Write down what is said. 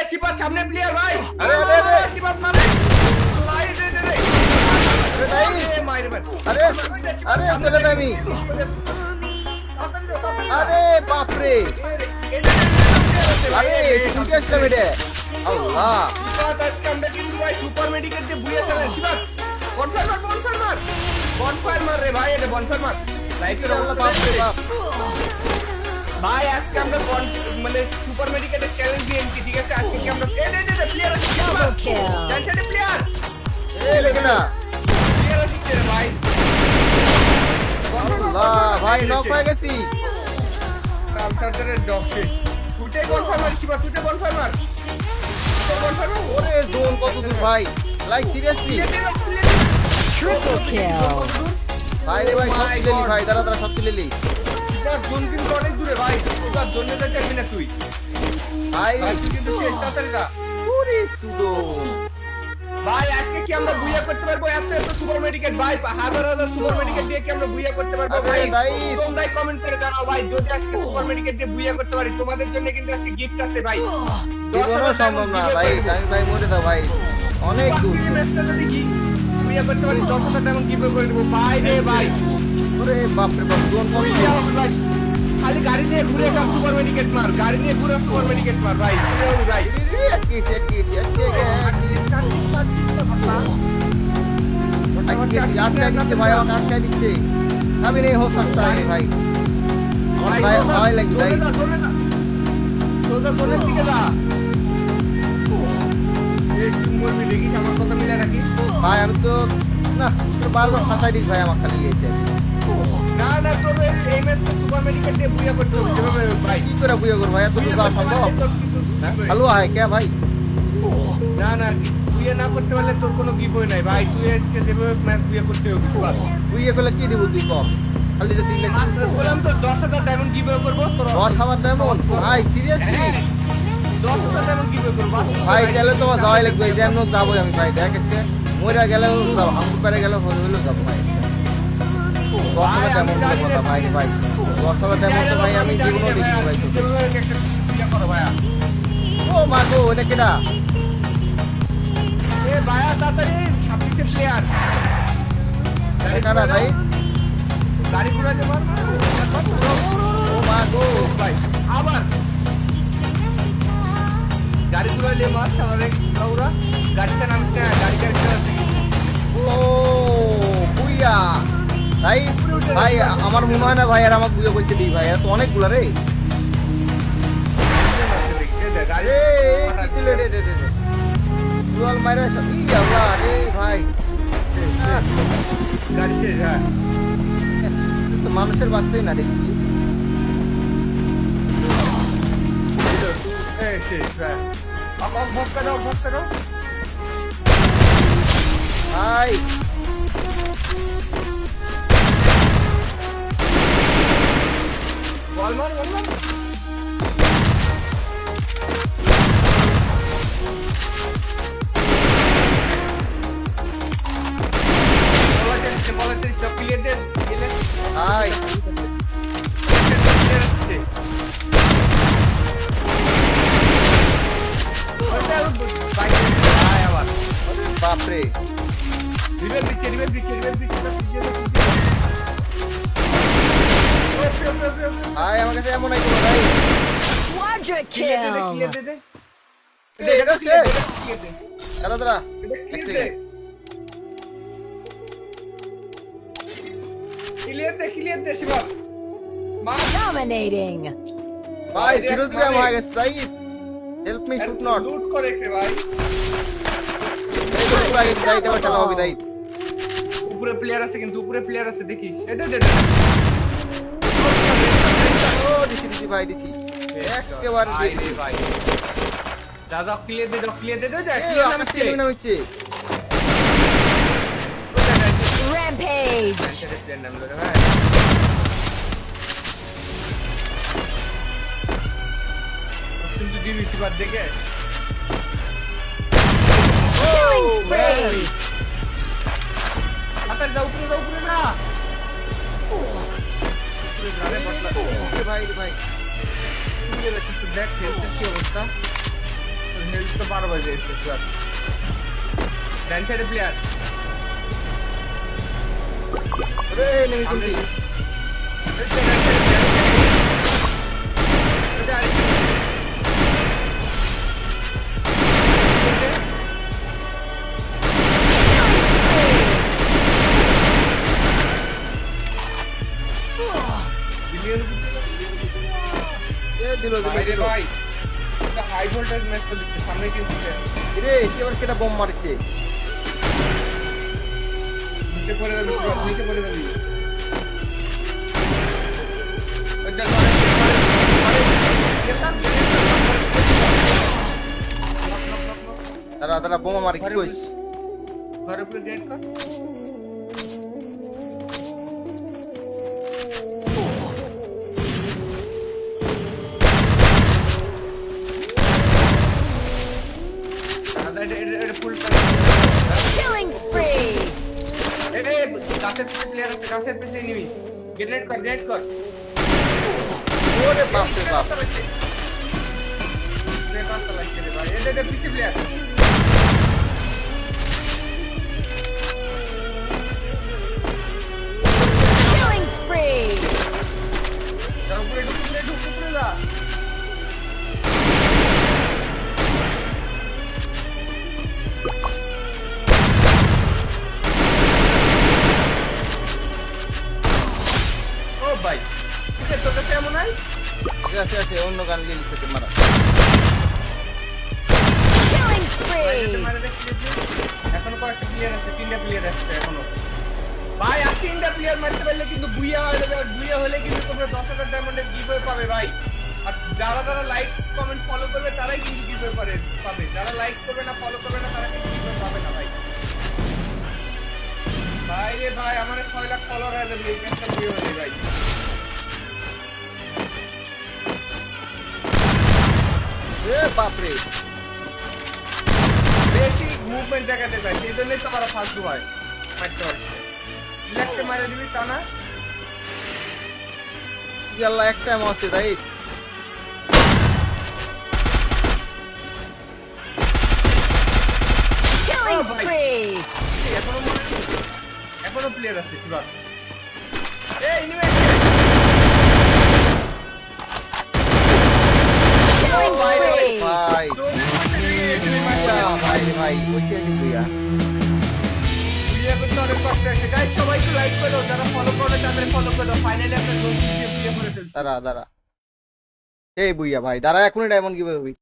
শিবা সামনে প্লেয়ার ভাই আরে আরে আরে শিবা মারে লাইট দে দে আরে ভাই মাইরে ভাই আরে আরে চলে যাই আমি আরে বাপ রে আরে ঠিক আছে মেরে আল্লাহ শিবা আজকে আমরা কিন্তু ভাই সুপার মেডিকেল দিয়ে বুইয়া চলে শিবা বনফায়ার মার রে ভাই এটা বনফায়ার মার লাইটের আল্লাহ বাপ রে বাপ ভাই আজকে আমরা মানে সুপার মেডিকেলের চ্যালেঞ্জ দিয়েছি ঠিক আছে আজকে কি আমরা এই প্লেয়ার আছে জানতে প্লেয়ার এই লেগে না প্লেয়ার আছে রে ভাই আল্লাহ ভাই নক হয়ে গেছি কাউন্টারের ডকশে ফুটে কনফার্ম মার শিবা ফুটে কনফার্ম মার ওরে জোন কত দূর ভাই লাইক সিরিয়াসলি Triple kill. ভাই রে ভাই সব তুলে নি ভাই দাঁড়া দাঁড়া সব তুলে নি জোন কিন্তু অনেক দূরে ভাই তোর জন্য তো চাইবি না তুই ভাই ভাই তুই কিন্তু চেষ্টা কর না ওরে সুদো ভাই আজকে কি আমরা বুইয়া করতে পারবো এত সুপার মেডিকেল ভাই হাজার হাজার সুপার মেডিকেল দিয়ে কি আমরা বুইয়া করতে পারবো আরে ভাই ভাই তোমরাই কমেন্ট করে জানাও ভাই যদি আজকে সুপার মেডিকেল দিয়ে বুইয়া করতে পারি তোমাদের জন্য কিন্তু আজকে গিফট আছে ভাই জীবনও সম্ভব না ভাই আমি ভাই মরে দাও ভাই অনেক দূর ম্যাচটা যদি কি বুইয়া করতে পারি 10,000 ডায়মন্ড গিফট করে দেব ভাই রে ভাই ওরে বাপ রে বাপ জোন কত বুইয়া হবে ভাই খালি গাড়ি নিয়ে ঘুরে সব সুপার মেডিকেল মার গাড়ি নিয়ে ঘুরে সুপার মেডিকেল মার ভাই বুঝে হবে ভাই भाई और आटका दिखे अभी नहीं हो सकता है भाई भाई लगी भाई সোজা জোনের দিকে যা এই চুম্বর মিলে কি আমার কথা মিলে রাখি भाई हम तो ना तो बाल फंसा दी भाई আমার খালি লিয়েছে না না তোর এই ম্যাচটা সুপার মেডিকেল দিয়ে বুইয়া করতে হবে যেভাবে ভাই কি করে বুইয়া করব ভাই এত দূর যাওয়া সম্ভব হ্যালো है क्या भाई না না বুইয়া না করতে পারলে তোর কোনো গিভওয়ে নাই ভাই তুই আজকে যেভাবে ম্যাচ বুইয়া করতে হবে বাস বুইয়া করলে কি দিব তুই কম খালি যে 3 লাখ মাত্র বললাম তো 10,000 ডায়মন্ড গিভওয়ে করব তোর 10,000 ডায়মন্ড ভাই সিরিয়াসলি 10,000 ডায়মন্ড গিভওয়ে করব ভাই তাহলে তোমার যাওয়াই লাগবে যেমন যাবো আমি ভাই দেখ একটা মরে গেলেও যাবো হামু পারে গেলেও হইলো যাবো ভাই 10,000 ডায়মন্ড কথা ভাই ভাই 10,000 ডায়মন্ড ভাই আমি জীবনও দেখিনি ভাই তো একটা বুইয়া করো ভাইয়া ও মা গো এটা কেডা এ ভাইয়া তাড়াতাড়ি 26 প্লেয়ার কারা ভাই গাড়ি ঘোড়া যে মার ও মা গো ভাই আবার গাড়ি ঘোড়ালে মার সামনে ওরা গাড়িটা নামছে গাড়ি ও বুইয়া ভাই ভাই আমার মনে হয় না ভাই আর আমাকে বুঝে বলতে দিই ভাই এত অনেকগুলা রে গাড়ি রে কি দিলে রে রে রে দুয়াল মাইরা ই আল্লাহ রে ভাই গাড়ি শেষ হ্যাঁ তো মানুষের বাচ্চাই না দেখছি শেষ হ্যাঁ আমার ভক্কা দাও ভাই বল মার বলা সব ক্লিয়ার দেন ভাই বাপরে ভাই আমার কাছে এমন আইতো ভাই Quadra kill. দাদা দাদা Dominating. ভাই ধীরে ধীরে আমার গেছে তাই হেল্প মি শুট নট লুট করে কে ভাই এই তো পুরো আগে যাইতে পারছে না হবে তাই উপরে প্লেয়ার আছে কিন্তু উপরে প্লেয়ার আছে দেখিস এটা ও দিছি ভাই দিছি একেবারে ভাই রে ভাই দাদা ক্লিয়ার দে এই ক্লিয়ার আমার নামছে টিম নামছে Rampage. প্লেয়ার নাম ধরে ভাই কিন্তু দিবি বাদ দেখে Killing spree. আতার যাও উপরে না ভাই ভাই দেখ হেলথের কি অবস্থা তো 12 বাজে এসে স্যার ডান সাইডে প্লেয়ার রে নেমে চলছি এ দিল দিল ভাই হাই ভোল্টেজ ম্যাচ চলছে সামনে কিন্তু রে কি আবার কেটা বোম মারছে নিচে পড়ে যাবি নিচে পড়ে যাবি দাঁড়া দাঁড়া বোমা মারি কি কইস ঘরের উপরে ডেট কর এটা ফুল Killing spree. গাছের পিছনে প্লেয়ার আছে গাছের পিছনে নিবি গ্রেনেড কর ওরে বাপ রে বাপ ভাই এটা পিছনে প্লেয়ার Killing spree. তার উপরে ঢুকলে যা ও ভাই তোর কাছে এমন নাই আছে আছে অন্য গান লিয়ে লিখতে মারা Killing spree. এখনো কয়েকটা প্লেয়ার আছে 3টা প্লেয়ার আছে এখনো ভাই আর 3টা প্লেয়ার মারতে পারলে কিন্তু বুইয়া হয়ে যাবে আর বুইয়া হলে কিন্তু তোমরা 10,000 ডায়মন্ডের গিভওয়ে পাবে ভাই আর যারা লাইক কমেন্ট ফলো করবে তারাই কিন্তু গিভওয়ে পাবে যারা লাইক করবে না ফলো করবে না তারা কিন্তু গিভওয়ে পাবে না ভাই ভাই রে ভাই আমার 6 লাখ ফলোয়ার হয়ে যাবে এই ম্যাচটা বুইয়া হলে ভাই এ বাপ রে বেশি মুভমেন্ট দেখাতে চাই সেই জন্যই তো আমার ফালতু হয় মারতে পারছে রিল্যাক্সে মারে দিবি তা না ইয়াল্লা একটা এমন আছে তাই Killing Oh, bye. spree. এখনো প্লেয়ার আছে সুরাত এই নিমে Killing spree. ভাই ভাই ভাই ওইটা কিছু ইয়া সবাই একটু লাইক করো যারা ফলো করে তাদের ফলো করো ফাইনালি আমরা 2 ভিডিও করে ফেলছি দাঁড়া দাঁড়া এই বুইয়া ভাই দাঁড়া এখনই ডায়মন্ড কিভাবে হবি